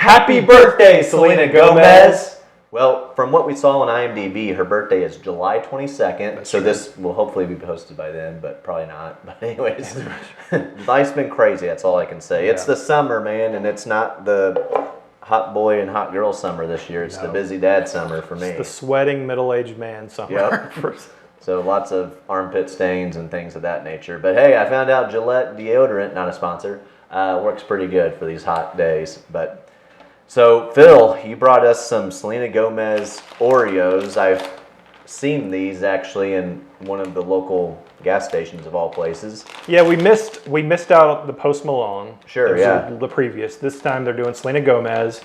Happy birthday, Selena Gomez! Well, from what we saw on IMDb, her birthday is July 22nd, so this will hopefully be posted by then, but probably not. But anyways, life's been crazy, that's all I can say. Yeah. It's the summer, man, and it's not the hot boy and hot girl summer this year. It's the busy dad summer for me. It's the sweating middle-aged man summer. Yep. So lots of armpit stains and things of that nature. But hey, I found out Gillette deodorant, not a sponsor, works pretty good for these hot days. So Phil, you brought us some Selena Gomez Oreos. I've seen these actually in one of the local gas stations of all places. Yeah, we missed out the Post Malone. Sure, yeah. The previous. This time they're doing Selena Gomez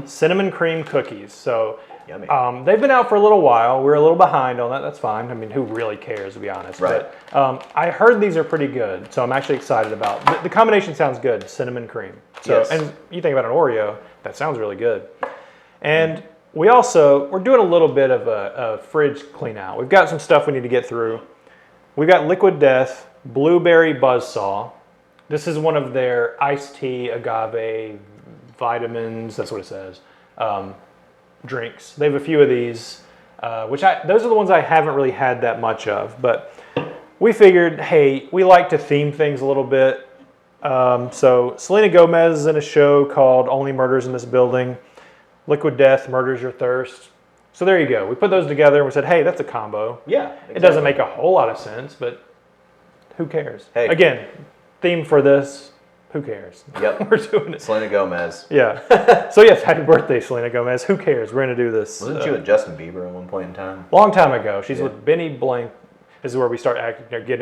cinnamon cream cookies. So yummy. They've been out for a little while. We're a little behind on that. That's fine. I mean, who really cares, to be honest? Right. But I heard these are pretty good, so I'm actually excited about the combination. Sounds good, cinnamon cream. So, yes. And you think about an Oreo, that sounds really good. And we're doing a little bit of a fridge clean out. We've got some stuff we need to get through. We've got Liquid Death, Blueberry Buzzsaw. This is one of their iced tea, agave, vitamins, that's what it says, drinks. They have a few of these, those are the ones I haven't really had that much of. But we figured, hey, we like to theme things a little bit. So Selena Gomez is in a show called Only Murders in This Building. Liquid Death, Murders Your Thirst. So there you go. We put those together and we said, hey, that's a combo. Yeah, exactly. It doesn't make a whole lot of sense, but who cares? Hey. Again, theme for this, who cares? Yep. We're doing it. Selena Gomez. Yeah. So yes, happy birthday, Selena Gomez. Who cares? We're going to do this. Wasn't you with Justin Bieber at one point in time? Long time ago. She's with Benny Blanc. This is where we start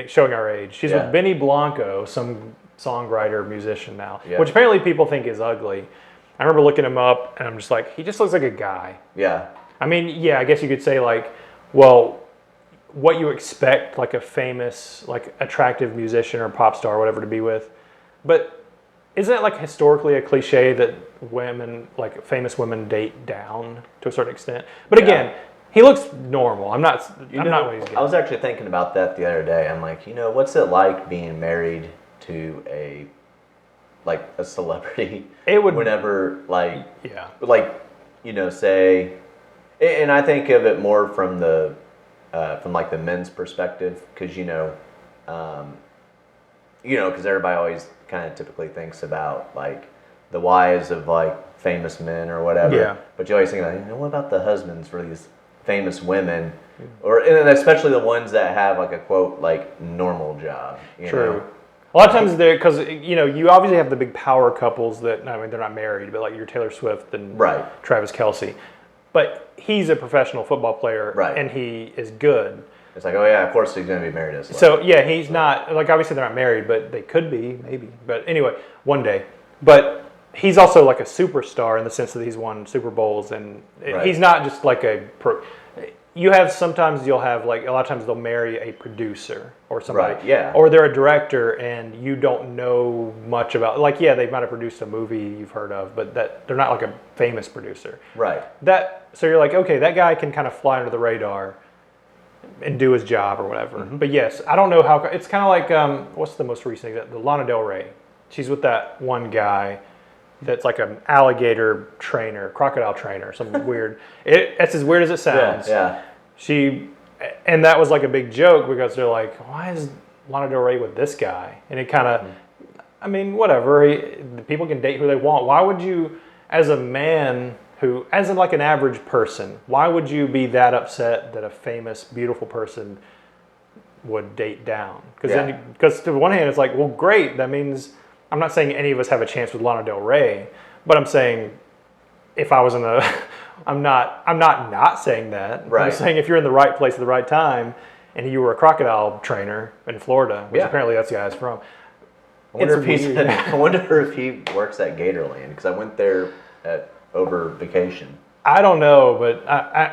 showing our age. She's with Benny Blanco, some songwriter, musician now, which apparently people think is ugly. I remember looking him up, and I'm just like, he just looks like a guy. Yeah. I mean, yeah, I guess you could say like, well, what you expect like a famous, like attractive musician or pop star or whatever to be with. But isn't it like historically a cliche that women, like famous women, date down to a certain extent? But again, he looks normal. I'm not what he's getting. I was actually thinking about that the other day. I'm like, what's it like being married to a celebrity? It would whenever say, and I think of it more from the men's perspective, because because everybody always kind of typically thinks about like the wives of like famous men or whatever. Yeah. But you always think like, what about the husbands for these famous women, and especially the ones that have like a quote like normal job. True. A lot of times because you obviously have the big power couples that, I mean, they're not married, but like your Taylor Swift and Travis Kelce. But he's a professional football player, and he is good. It's like, oh yeah, of course he's going to be married. So yeah, he's not, like obviously they're not married, but they could be, maybe. But anyway, one day. But he's also like a superstar in the sense that he's won Super Bowls, and he's not just like sometimes you'll have like, a lot of times they'll marry a producer or somebody. Or they're a director and you don't know much about, like, they might have produced a movie you've heard of, but that they're not like a famous producer. So you're like, okay, that guy can kind of fly under the radar and do his job or whatever. But yes, I don't know how, it's kind of like, what's the most recent example? The Lana Del Rey. She's with that one guy that's like an alligator trainer, crocodile trainer, something weird. It's as weird as it sounds. And that was like a big joke because they're like, why is Lana Del Rey with this guy? And it kind of, I mean, whatever. People can date who they want. Why would you, as a man as in like an average person, why would you be that upset that a famous, beautiful person would date down? Because to one hand, it's like, well, great. That means, I'm not saying any of us have a chance with Lana Del Rey, but I'm saying if I was in I'm not saying that. I'm saying if you're in the right place at the right time and you were a crocodile trainer in Florida, which apparently that's the guy from. I wonder if he works at Gatorland, because I went there over vacation. I don't know, but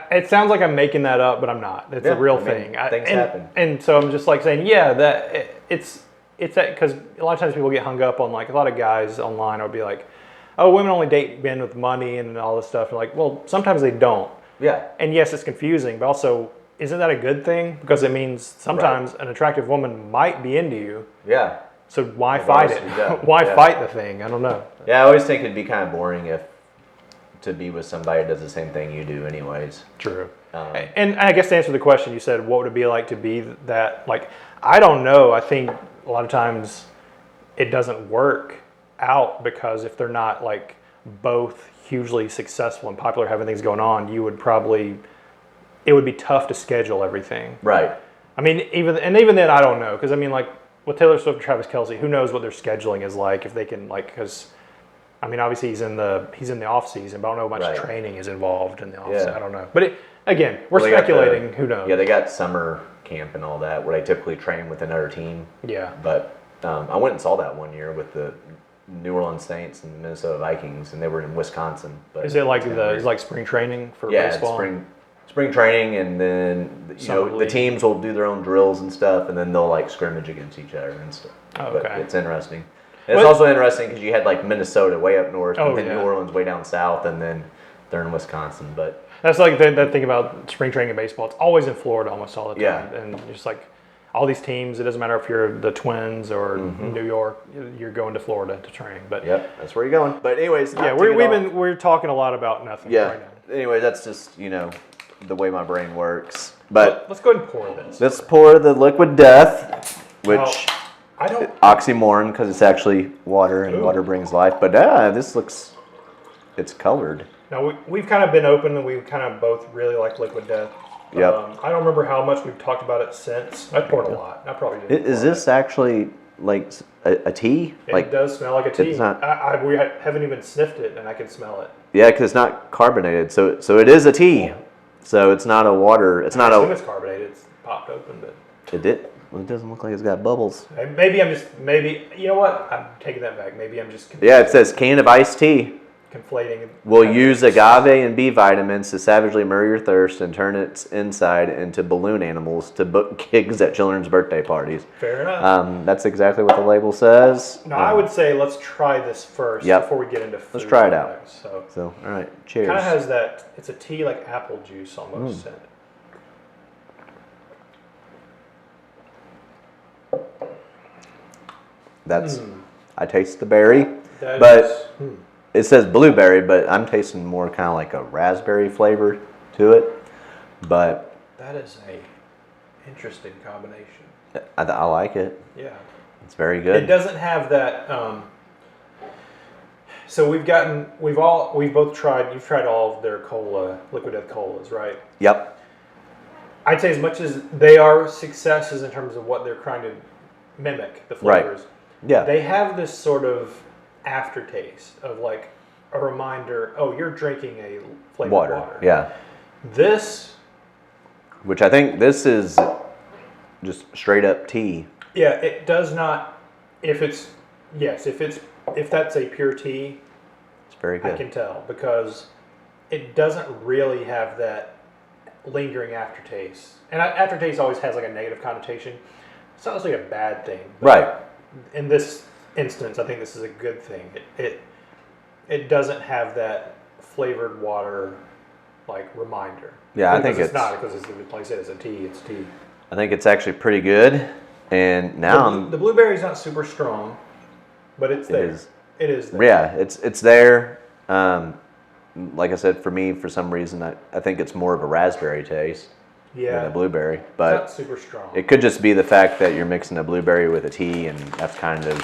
it sounds like I'm making that up, but I'm not. It's a real thing. Things happen. And so I'm just like saying, that it's that, because a lot of times people get hung up on, like, a lot of guys online will be like, oh, women only date men with money and all this stuff. And like, well, sometimes they don't. And yes, it's confusing, but also, isn't that a good thing? Because it means sometimes an attractive woman might be into you. So why fight it? Why fight the thing? I don't know. I always think it'd be kind of boring if to be with somebody that does the same thing you do anyways. True. And I guess to answer the question, you said, what would it be like to be that? Like, I don't know. I think a lot of times it doesn't work out because if they're not like both hugely successful and popular, having things going on, it would be tough to schedule everything. Right. I mean, even then, I don't know. Because I mean, like with Taylor Swift and Travis Kelce, who knows what their scheduling is like, if they can, like, because I mean, obviously he's in the off season, but I don't know how much training is involved in the off season. I don't know. But again, we're speculating. Who knows? Yeah, they got summer camp and all that where they typically train with another team. Yeah. But I went and saw that one year with the New Orleans Saints and the Minnesota Vikings, and they were in Wisconsin. But is it like is like spring training for baseball? Yeah, spring training, and then the teams will do their own drills and stuff, and then they'll like scrimmage against each other and stuff. Oh, okay. But it's interesting. And it's also interesting because you had like Minnesota way up north, and then New Orleans way down south, and then they're in Wisconsin. But that's like that thing about spring training in baseball. It's always in Florida almost all the time. Yeah. And just like all these teams, it doesn't matter if you're the Twins or New York, you're going to Florida to train. But yep, that's where you're going. But anyways, we're talking a lot about nothing right now. Anyway, that's just the way my brain works. But let's go ahead and pour this. Let's pour the liquid death, which I don't oxymoron because it's actually water and water brings life. But this looks, it's colored. Now we've kind of been open and we've kind of both really like liquid death. Yep. I don't remember how much we've talked about it since. I poured a lot. I probably did. Is this actually like a tea? It does smell like a tea. It's not, we haven't even sniffed it, and I can smell it. Yeah, because it's not carbonated, so it is a tea. So it's not a water. It's not I assume it's carbonated. It's popped open, but it did. Well, it doesn't look like it's got bubbles. Maybe you know what? I'm taking that back. Maybe I'm just Yeah, it says can of iced tea. Conflating. We'll use agave and B vitamins to savagely murder your thirst and turn its inside into balloon animals to book gigs at children's birthday parties. Fair enough. That's exactly what the label says. No, I would say let's try this first before we get into food. Let's try it out. So all right, cheers. Kind of has that. It's a tea like apple juice almost. That's. I taste the berry, but. It says blueberry, but I'm tasting more kind of like a raspberry flavor to it. But that is a interesting combination. I like it. Yeah, it's very good. It doesn't have that. So we've both tried. You've tried all of their liquid death colas, right? Yep. I'd say as much as they are successes in terms of what they're trying to mimic the flavors. Right. Yeah. They have this sort of aftertaste of like a reminder, you're drinking a flavored water. Yeah. Which I think this is just straight up tea. Yeah, it does not, if that's a pure tea, it's very good. I can tell because it doesn't really have that lingering aftertaste. And aftertaste always has like a negative connotation. It's not necessarily a bad thing. Right. In this instance, I think this is a good thing. It doesn't have that flavored water like reminder. Yeah, I think it's not because it's like I said, it's a tea. It's tea. I think it's actually pretty good. And now the blueberry's not super strong, but it's there. It is there. Yeah, it's there. Like I said, for me, for some reason, I think it's more of a raspberry taste than a blueberry. But it's not super strong. It could just be the fact that you're mixing a blueberry with a tea, and that's kind of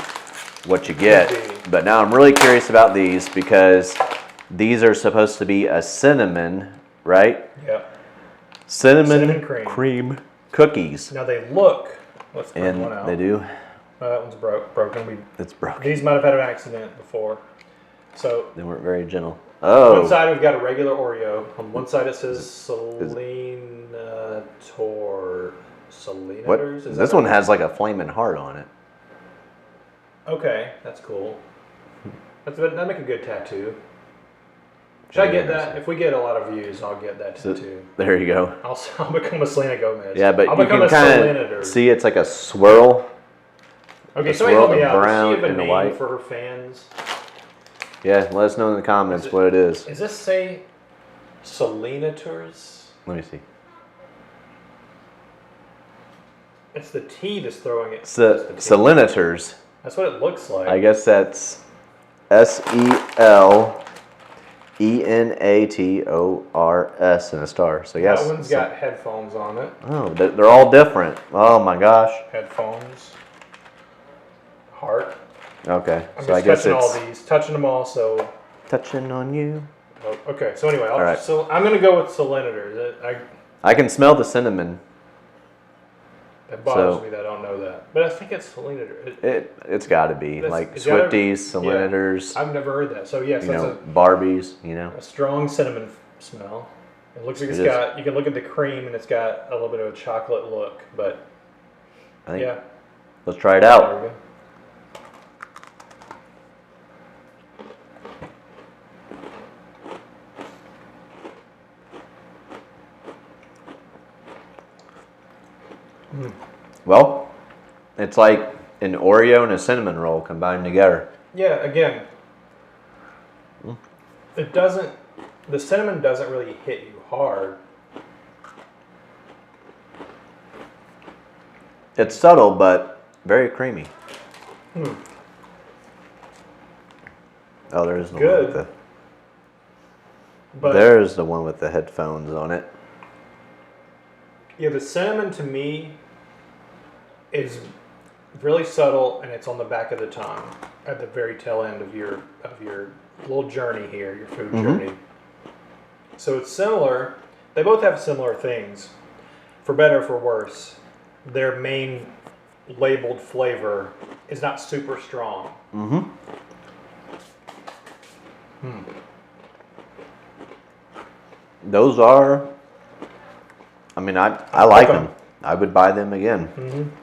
what you get. But now I'm really curious about these because these are supposed to be a cinnamon, right? Yep. Cinnamon cream cookies. Now they look. Let's bring one out. They do. That one's broken. It's broken. These might have had an accident before, so they weren't very gentle. Oh. One side we've got a regular Oreo. On one side it says Selena What? This one has like a flaming heart on it. Okay, that's cool. That'd make a good tattoo. Should I get that? If we get a lot of views, I'll get that tattoo. There you go. I'll become a Selena Gomez. Yeah, but I'll you can kind of see it's like a swirl. Okay, so help me out. Brown Does she have a and name white for her fans? Yeah, let us know in the comments what it is. Does this say Selena Tours? Let me see. It's the T that's throwing it. Selenators. That's what it looks like. I guess that's SELENATORS. Enators and a star. So yes. That one's got headphones on it. Oh, they're all different. Oh my gosh. Headphones. Heart. Okay. I'm so just I guess touching it's all these, touching them all. So. Touching on you. Oh, okay. So anyway, so I'm gonna go with Selena. I can smell the cinnamon. It bothers me that I don't know that, but I think it's Selena. It's got to be like Swifties, Selenators. Yeah, I've never heard that. So yes, that's Barbies. A strong cinnamon smell. It looks like it's got. You can look at the cream, and it's got a little bit of a chocolate look. But I think, let's try it out. There we go. Well, it's like an Oreo and a cinnamon roll combined together. Yeah, again, it doesn't. The cinnamon doesn't really hit you hard. It's subtle, but very creamy. Oh, there's the one with the. There's the one with the headphones on it. Yeah, the cinnamon to me is really subtle, and it's on the back of the tongue at the very tail end of your little journey here, your food journey. So it's similar. They both have similar things, for better or for worse. Their main labeled flavor is not super strong. Those are. I mean, I like them. I would buy them again.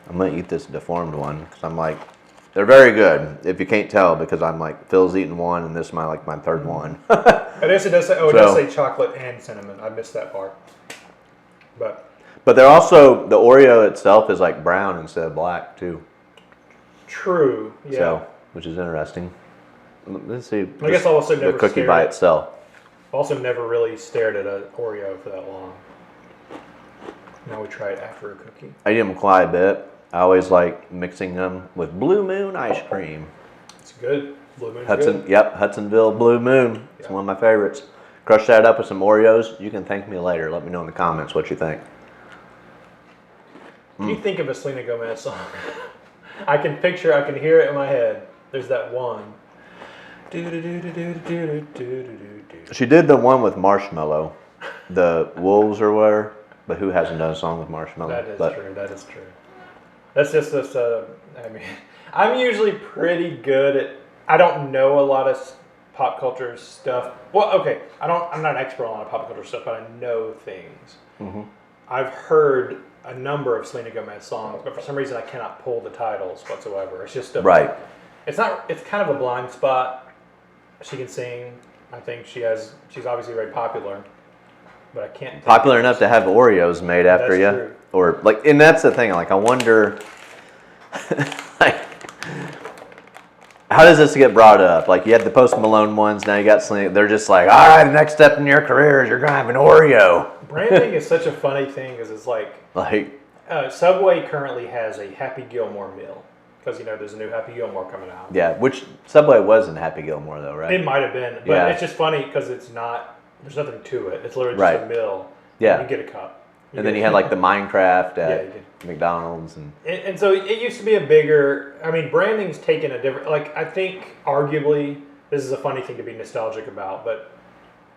I'm gonna eat this deformed one because I'm like, they're very good. If you can't tell, because I'm like, Phil's eating one, and this is my third one. I guess it does say. Oh, it does say chocolate and cinnamon. I missed that part. But they're also, the Oreo itself is like brown instead of black too. True. Yeah. So, which is interesting. Let's see. I guess I also never the cookie by itself. Also, never really stared at an Oreo for that long. Now we try it after a cookie. I eat them quite a bit. I always like mixing them with Blue Moon ice cream. It's good. Blue Moon's good. Yep, Hudsonville Blue Moon. It's one of my favorites. Crush that up with some Oreos. You can thank me later. Let me know in the comments what you think. Can you think of a Selena Gomez song? I can hear it in my head. There's that one. She did the one with Marshmallow. The Wolves or whatever. But who hasn't done a song with Marshmallow? That is true. That's just this. I mean, I'm usually pretty good at. I don't know a lot of pop culture stuff. Well, okay, I'm not an expert on a lot of pop culture stuff, but I know things. I've heard a number of Selena Gomez songs, but for some reason I cannot pull the titles whatsoever. It's just right. It's not. It's kind of a blind spot. She can sing. I think she's obviously very popular. But I can't. Popular enough to have Oreos made after you, true. Or like, and that's the thing. Like, I wonder, like, how does this get brought up? Like, you had the Post Malone ones, now you got Selena. They're just like, all right, the next step in your career is you're gonna have an Oreo. Branding is such a funny thing, because it's like Subway currently has a Happy Gilmore meal because there's a new Happy Gilmore coming out. Yeah, which Subway wasn't Happy Gilmore though, right? It might have been, but it's just funny because it's not. There's nothing to it. It's literally just a meal. Yeah. You get a cup. And then you had like the Minecraft at McDonald's. And so it used to be a bigger, branding's taken a different, I think arguably, this is a funny thing to be nostalgic about, but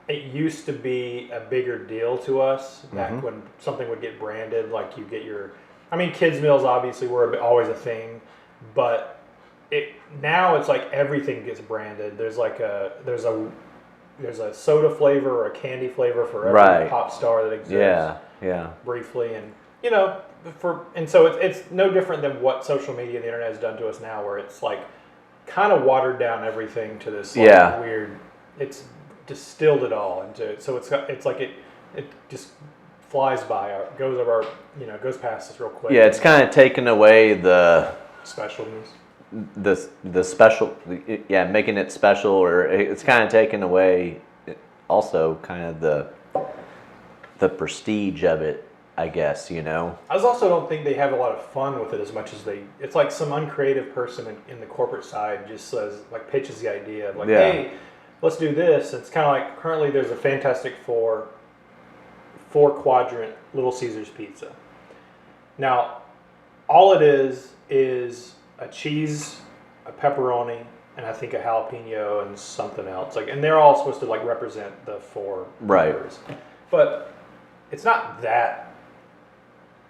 it used to be a bigger deal to us back when something would get branded, like you get your, kids meals obviously were always a thing, but now it's like everything gets branded. There's a soda flavor or a candy flavor for every pop star that exists. Yeah. Briefly, and so it's no different than what social media and the internet has done to us now, where it's like kind of watered down everything to this weird. It's distilled it all into it, so it's like it just flies by, goes past us real quick. Yeah, it's kind of taken away the specialness. The special, making it special, or it's kind of taken away also kind of the prestige of it, I guess, I also don't think they have a lot of fun with it as much as it's like some uncreative person in the corporate side just says, pitches the idea of hey, let's do this. It's kind of like currently there's a Fantastic Four 4-quadrant Little Caesars pizza. Now, all it is a cheese, a pepperoni, and I think a jalapeno and something else. And they're all supposed to represent the 4 members. But it's not that.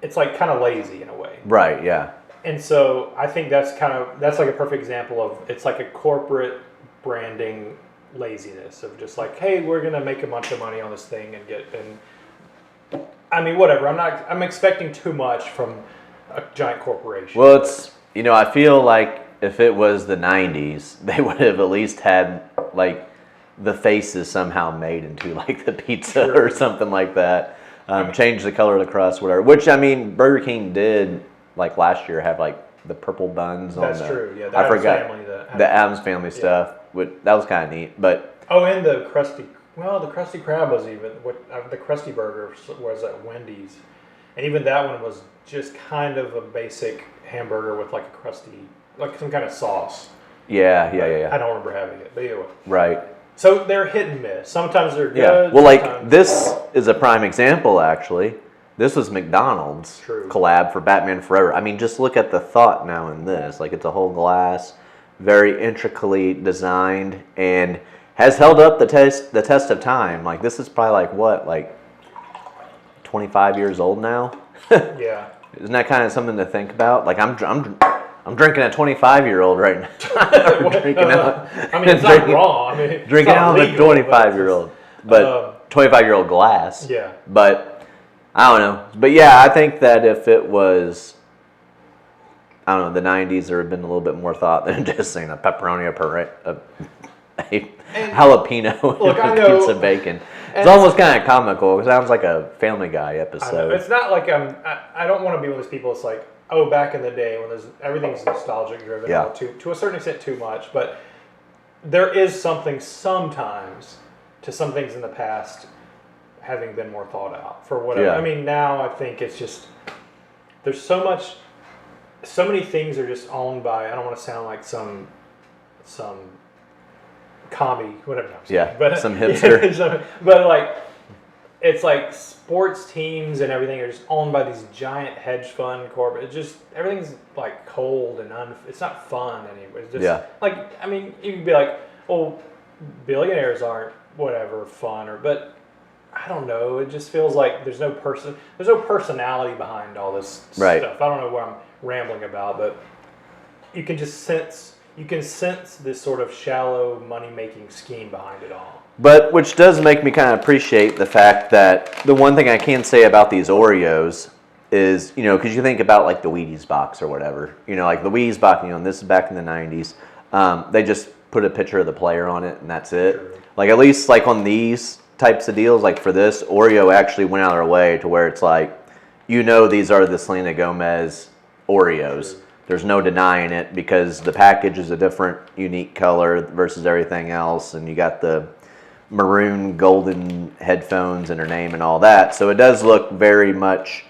It's kind of lazy in a way. Right. Yeah. And so I think that's like a perfect example of it's like a corporate branding laziness of just hey, we're gonna make a bunch of money on this thing and I mean whatever. I'm expecting too much from a giant corporation. Well, it's I feel like if it was the 90s, they would have at least had the faces somehow made into the pizza or something like that. Change the color of the crust, whatever. Which I mean, Burger King did last year have the purple buns on the. That's true. Yeah, I forgot the Addams Family stuff. That was kind of neat, but and the Krusty. Well, the Krusty Krab was even the Krusty Burger was at Wendy's, and even that one was just kind of a basic hamburger with a crusty, some kind of sauce. Yeah. I don't remember having it, but anyway. Right. So they're hit and miss. Sometimes they're good. Yeah. Well, this is a prime example, actually. This was McDonald's collab for Batman Forever. I mean, just look at the thought now in this. It's a whole glass, very intricately designed, and has held up the test of time. This is probably 25 years old now. Yeah. Isn't that kind of something to think about? I'm drinking a 25-year-old right now. I mean, it's not wrong. I mean, drinking out of a 25-year-old, but 25-year-old glass. Yeah. But I don't know. But yeah, I think that if it was, I don't know, the 90s, there had been a little bit more thought than just saying a pepperoni, a jalapeno, and a piece of bacon. It's almost kind of comical. It sounds like a Family Guy episode. It's not I don't want to be one of those people. It's back in the day when everything's nostalgic driven, to a certain extent too much. But there is something sometimes to some things in the past having been more thought out for whatever. Yeah. I mean, now I think it's just there's so many things are just owned by. I don't want to sound like some commie, whatever. But some hipster. But it's sports teams and everything are just owned by these giant hedge fund corporate. It's just everything's cold and it's not fun anymore. It's just I mean, you could be well, billionaires aren't whatever fun but I don't know. It just feels like there's no personality behind all this stuff. I don't know what I'm rambling about, but you can just sense this sort of shallow money-making scheme behind it all. But which does make me kind of appreciate the fact that the one thing I can say about these Oreos is, because you think about the Wheaties box or whatever, the Wheaties box, this is back in the 90s. They just put a picture of the player on it and that's it. True. At least on these types of deals, for this, Oreo actually went out of their way to where it's these are the Selena Gomez Oreos. True. There's no denying it because the package is a different, unique color versus everything else, and you got the maroon golden headphones and her name and all that. So it does look very much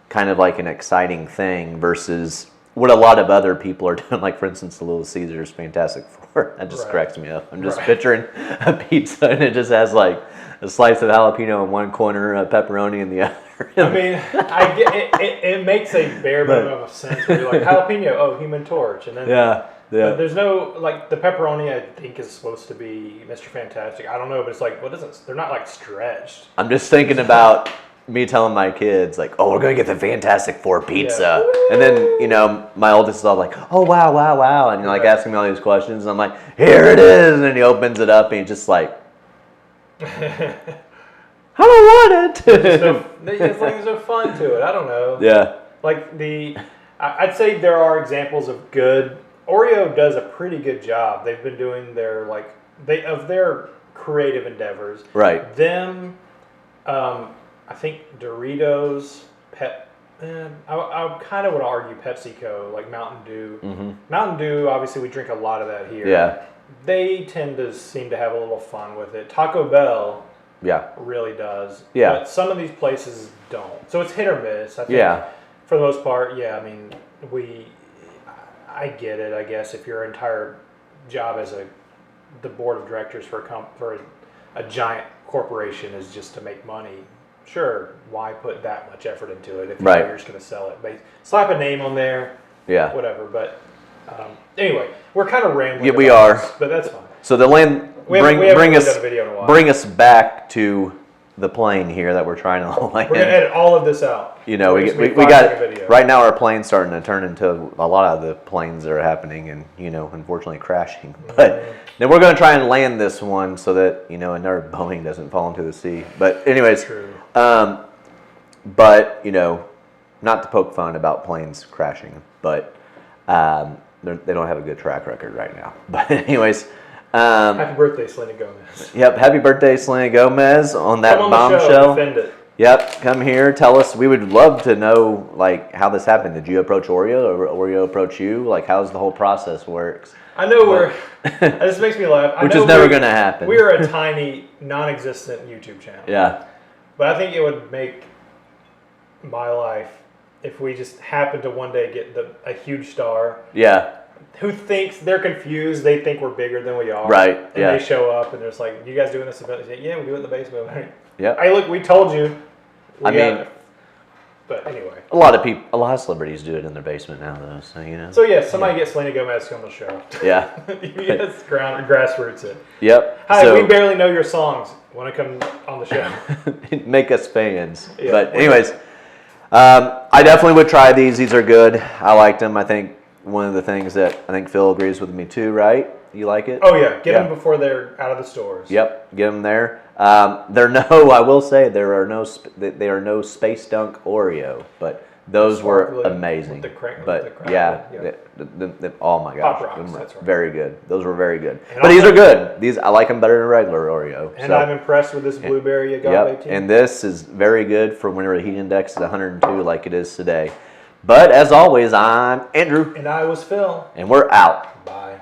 kind of like an exciting thing versus what a lot of other people are doing. For instance, the Little Caesars Fantastic Four. That just cracks me up. I'm just picturing a pizza and it just has a slice of jalapeno in one corner, a pepperoni in the other. I mean, I get it makes a bare minimum of sense where you're jalapeno, Human Torch, and then but there's no the pepperoni. I think is supposed to be Mr. Fantastic. I don't know, but it's what is it? They're not stretched. I'm just thinking about me telling my kids we're gonna get the Fantastic Four pizza, and then my oldest is all oh wow, and asking me all these questions. And I'm here it is, and then he opens it up and he's just I don't want it. There's no fun to it. I don't know. Yeah. I'd say there are examples of good. Oreo does a pretty good job. They've been doing their of their creative endeavors. Right. Them, I think Doritos, I kind of want to argue PepsiCo, Mountain Dew. Mm-hmm. Mountain Dew, obviously, we drink a lot of that here. Yeah. They tend to seem to have a little fun with it. Taco Bell. Yeah. Really does. Yeah. But some of these places don't. So it's hit or miss. I think for the most part, I mean, I get it, I guess, if your entire job as a the board of directors for a giant corporation is just to make money. Sure, why put that much effort into it if you're just going to sell it? But slap a name on there, whatever. But anyway, we're kind of rambling. Yeah, we are, but that's fine. So the land bring us back to the plane here that we're trying to land. We're gonna edit all of this out. We got right now our plane's starting to turn into a lot of the planes that are happening and unfortunately crashing. But then we're gonna try and land this one so that another Boeing doesn't fall into the sea. But anyways, but not to poke fun about planes crashing, but they don't have a good track record right now. But anyways. Happy birthday, Selena Gomez. Yep, happy birthday, Selena Gomez, on that bombshell. Defend it. Yep, come here, tell us. We would love to know how this happened. Did you approach Oreo, or Oreo approach you? How's the whole process works? I know this makes me laugh. Which is never going to happen. We're a tiny, non-existent YouTube channel. Yeah. But I think it would make my life if we just happened to one day get a huge star. Yeah. Who thinks they're confused? They think we're bigger than we are. Right. And they show up and they're just like, "You guys doing this event?" They say, "Yeah, we do it in the basement." Yeah. Hey, look, we told you. But anyway, a lot of celebrities do it in their basement now, though. So So yeah, somebody get Selena Gomez on the show. Yeah. Yes, grassroots it. Yep. Hi, we barely know your songs. Want to come on the show? Make us fans. Yeah. But anyways, I definitely would try these. These are good. I liked them. I think one of the things that I think Phil agrees with me too, right? You like it? Oh yeah, get them before they're out of the stores. Yep, get them there. I will say they are no Space Dunk Oreo, but those were amazing. Oh my gosh, Pop Rocks, that's right. Very good. Those were very good. But these are good. These I like them better than regular Oreo. And I'm impressed with this blueberry agave too. And this is very good for whenever the heat index is 102 like it is today. But as always, I'm Andrew. And I was Phil. And we're out. Bye.